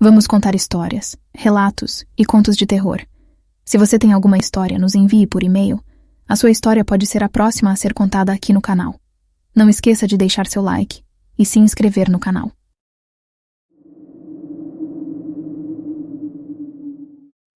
Vamos contar histórias, relatos e contos de terror. Se você tem alguma história, nos envie por e-mail. A sua história pode ser a próxima a ser contada aqui no canal. Não esqueça de deixar seu like e se inscrever no canal.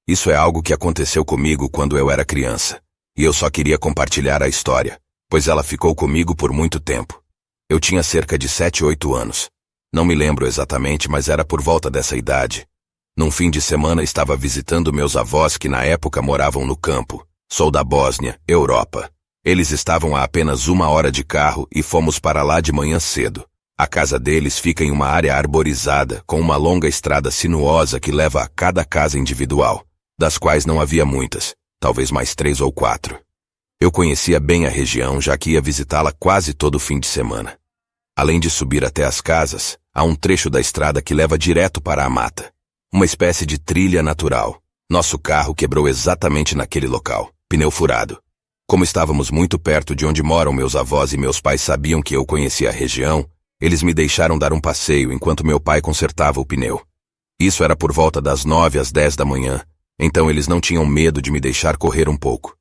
Isso é algo que aconteceu comigo quando eu era criança, e eu só queria compartilhar a história, pois ela ficou comigo por muito tempo. Eu tinha cerca de 7, 8 anos. Não me lembro exatamente, mas era por volta dessa idade. Num fim de semana estava visitando meus avós que na época moravam no campo. Sou da Bósnia, Europa. Eles estavam a apenas 1 hora de carro e fomos para lá de manhã cedo. A casa deles fica em uma área arborizada, com uma longa estrada sinuosa que leva a cada casa individual, das quais não havia muitas, talvez mais 3 ou 4. Eu conhecia bem a região, já que ia visitá-la quase todo fim de semana. Além de subir até as casas, há um trecho da estrada que leva direto para a mata. Uma espécie de trilha natural. Nosso carro quebrou exatamente naquele local, pneu furado. Como estávamos muito perto de onde moram meus avós e meus pais sabiam que eu conhecia a região, eles me deixaram dar um passeio enquanto meu pai consertava o pneu. Isso era por volta das 9 às 10 da manhã, então eles não tinham medo de me deixar correr um pouco.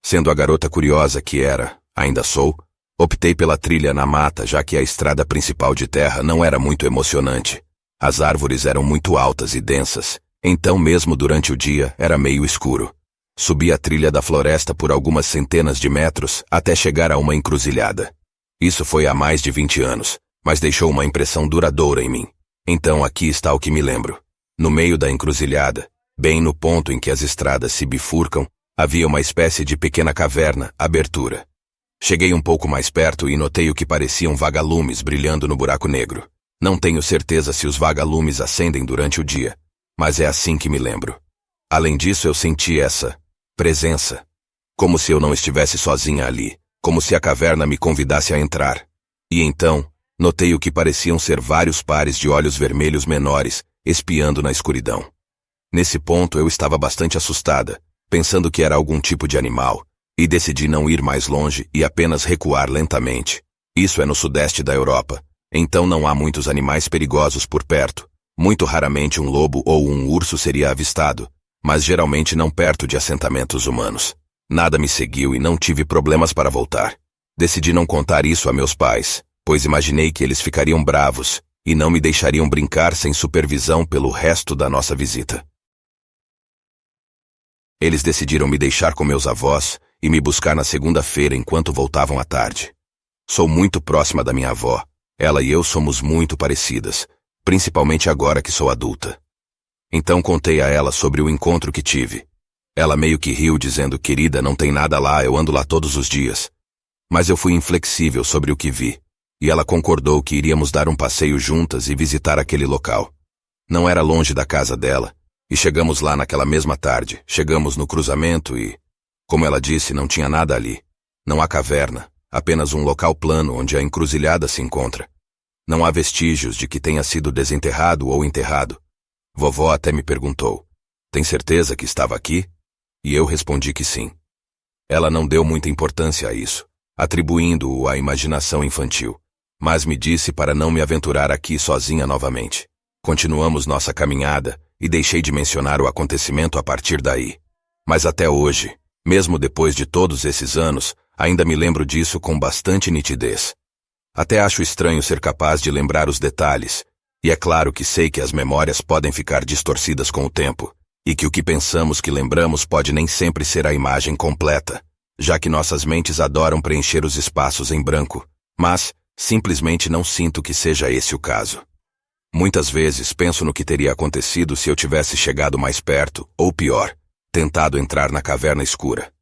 Sendo a garota curiosa que era, ainda sou, optei pela trilha na mata, já que a estrada principal de terra não era muito emocionante. As árvores eram muito altas e densas, então mesmo durante o dia era meio escuro. Subi a trilha da floresta por algumas centenas de metros até chegar a uma encruzilhada. Isso foi há mais de 20 anos, mas deixou uma impressão duradoura em mim. Então aqui está o que me lembro. No meio da encruzilhada, bem no ponto em que as estradas se bifurcam, havia uma espécie de pequena caverna, abertura. Cheguei um pouco mais perto e notei o que pareciam vagalumes brilhando no buraco negro. Não tenho certeza se os vagalumes acendem durante o dia, mas é assim que me lembro. Além disso, eu senti essa presença, como se eu não estivesse sozinha ali, como se a caverna me convidasse a entrar. E então, notei o que pareciam ser vários pares de olhos vermelhos menores, espiando na escuridão. Nesse ponto eu estava bastante assustada, pensando que era algum tipo de animal, e decidi não ir mais longe e apenas recuar lentamente. Isso é no sudeste da Europa, então não há muitos animais perigosos por perto. Muito raramente um lobo ou um urso seria avistado, mas geralmente não perto de assentamentos humanos. Nada me seguiu e não tive problemas para voltar. Decidi não contar isso a meus pais, pois imaginei que eles ficariam bravos e não me deixariam brincar sem supervisão pelo resto da nossa visita. Eles decidiram me deixar com meus avós e me buscar na segunda-feira enquanto voltavam à tarde. Sou muito próxima da minha avó. Ela e eu somos muito parecidas, principalmente agora que sou adulta. Então contei a ela sobre o encontro que tive. Ela meio que riu dizendo, querida, não tem nada lá, eu ando lá todos os dias. Mas eu fui inflexível sobre o que vi, e ela concordou que iríamos dar um passeio juntas e visitar aquele local. Não era longe da casa dela, e chegamos lá naquela mesma tarde. Chegamos no cruzamento e, como ela disse, não tinha nada ali. Não há caverna, apenas um local plano onde a encruzilhada se encontra. Não há vestígios de que tenha sido desenterrado ou enterrado. Vovó até me perguntou, tem certeza que estava aqui? E eu respondi que sim. Ela não deu muita importância a isso, atribuindo-o à imaginação infantil, mas me disse para não me aventurar aqui sozinha novamente. Continuamos nossa caminhada e deixei de mencionar o acontecimento a partir daí. Mas até hoje, mesmo depois de todos esses anos, ainda me lembro disso com bastante nitidez. Até acho estranho ser capaz de lembrar os detalhes, e é claro que sei que as memórias podem ficar distorcidas com o tempo, e que o que pensamos que lembramos pode nem sempre ser a imagem completa, já que nossas mentes adoram preencher os espaços em branco, mas simplesmente não sinto que seja esse o caso. Muitas vezes penso no que teria acontecido se eu tivesse chegado mais perto, ou pior, tentado entrar na caverna escura.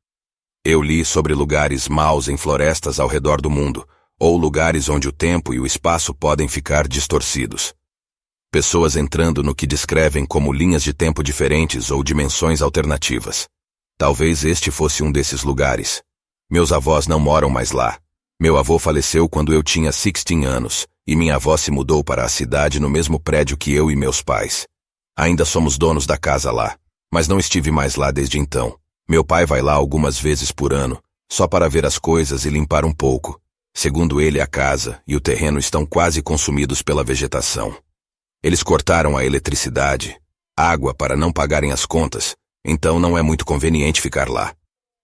Eu li sobre lugares maus em florestas ao redor do mundo, ou lugares onde o tempo e o espaço podem ficar distorcidos. Pessoas entrando no que descrevem como linhas de tempo diferentes ou dimensões alternativas. Talvez este fosse um desses lugares. Meus avós não moram mais lá. Meu avô faleceu quando eu tinha 16 anos, e minha avó se mudou para a cidade no mesmo prédio que eu e meus pais. Ainda somos donos da casa lá, mas não estive mais lá desde então. Meu pai vai lá algumas vezes por ano, só para ver as coisas e limpar um pouco. Segundo ele, a casa e o terreno estão quase consumidos pela vegetação. Eles cortaram a eletricidade, água para não pagarem as contas, então não é muito conveniente ficar lá.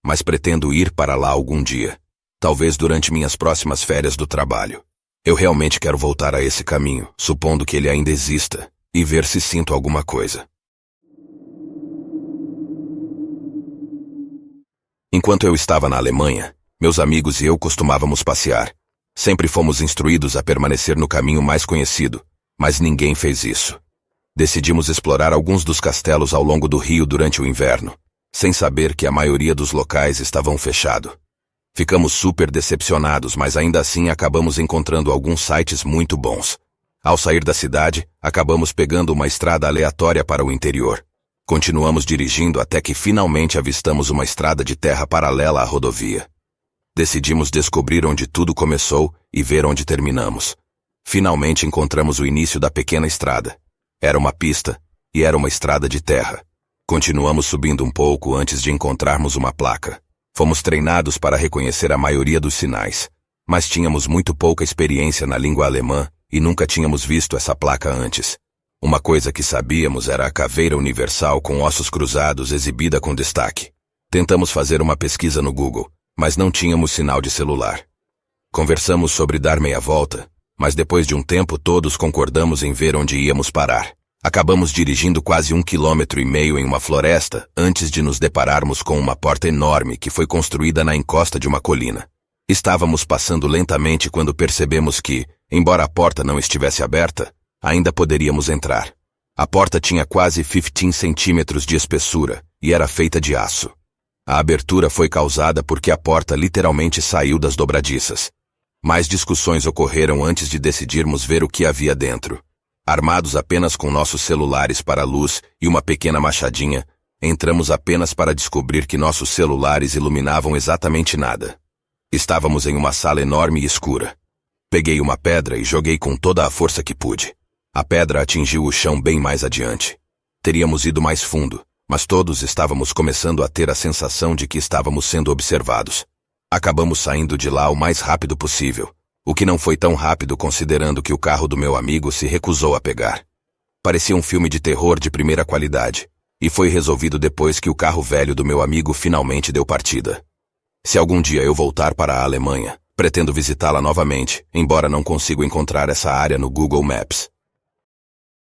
Mas pretendo ir para lá algum dia, talvez durante minhas próximas férias do trabalho. Eu realmente quero voltar a esse caminho, supondo que ele ainda exista, e ver se sinto alguma coisa. Enquanto eu estava na Alemanha, meus amigos e eu costumávamos passear. Sempre fomos instruídos a permanecer no caminho mais conhecido, mas ninguém fez isso. Decidimos explorar alguns dos castelos ao longo do rio durante o inverno, sem saber que a maioria dos locais estavam fechados. Ficamos super decepcionados, mas ainda assim acabamos encontrando alguns sites muito bons. Ao sair da cidade, acabamos pegando uma estrada aleatória para o interior. Continuamos dirigindo até que finalmente avistamos uma estrada de terra paralela à rodovia. Decidimos descobrir onde tudo começou e ver onde terminamos. Finalmente encontramos o início da pequena estrada. Era uma pista, e era uma estrada de terra. Continuamos subindo um pouco antes de encontrarmos uma placa. Fomos treinados para reconhecer a maioria dos sinais, mas tínhamos muito pouca experiência na língua alemã e nunca tínhamos visto essa placa antes. Uma coisa que sabíamos era a caveira universal com ossos cruzados exibida com destaque. Tentamos fazer uma pesquisa no Google, mas não tínhamos sinal de celular. Conversamos sobre dar meia volta, mas depois de um tempo todos concordamos em ver onde íamos parar. Acabamos dirigindo quase 1,5 km em uma floresta antes de nos depararmos com uma porta enorme que foi construída na encosta de uma colina. Estávamos passando lentamente quando percebemos que, embora a porta não estivesse aberta, ainda poderíamos entrar. A porta tinha quase 15 centímetros de espessura e era feita de aço. A abertura foi causada porque a porta literalmente saiu das dobradiças. Mais discussões ocorreram antes de decidirmos ver o que havia dentro. Armados apenas com nossos celulares para a luz e uma pequena machadinha, entramos apenas para descobrir que nossos celulares iluminavam exatamente nada. Estávamos em uma sala enorme e escura. Peguei uma pedra e joguei com toda a força que pude. A pedra atingiu o chão bem mais adiante. Teríamos ido mais fundo, mas todos estávamos começando a ter a sensação de que estávamos sendo observados. Acabamos saindo de lá o mais rápido possível, o que não foi tão rápido considerando que o carro do meu amigo se recusou a pegar. Parecia um filme de terror de primeira qualidade, e foi resolvido depois que o carro velho do meu amigo finalmente deu partida. Se algum dia eu voltar para a Alemanha, pretendo visitá-la novamente, embora não consiga encontrar essa área no Google Maps.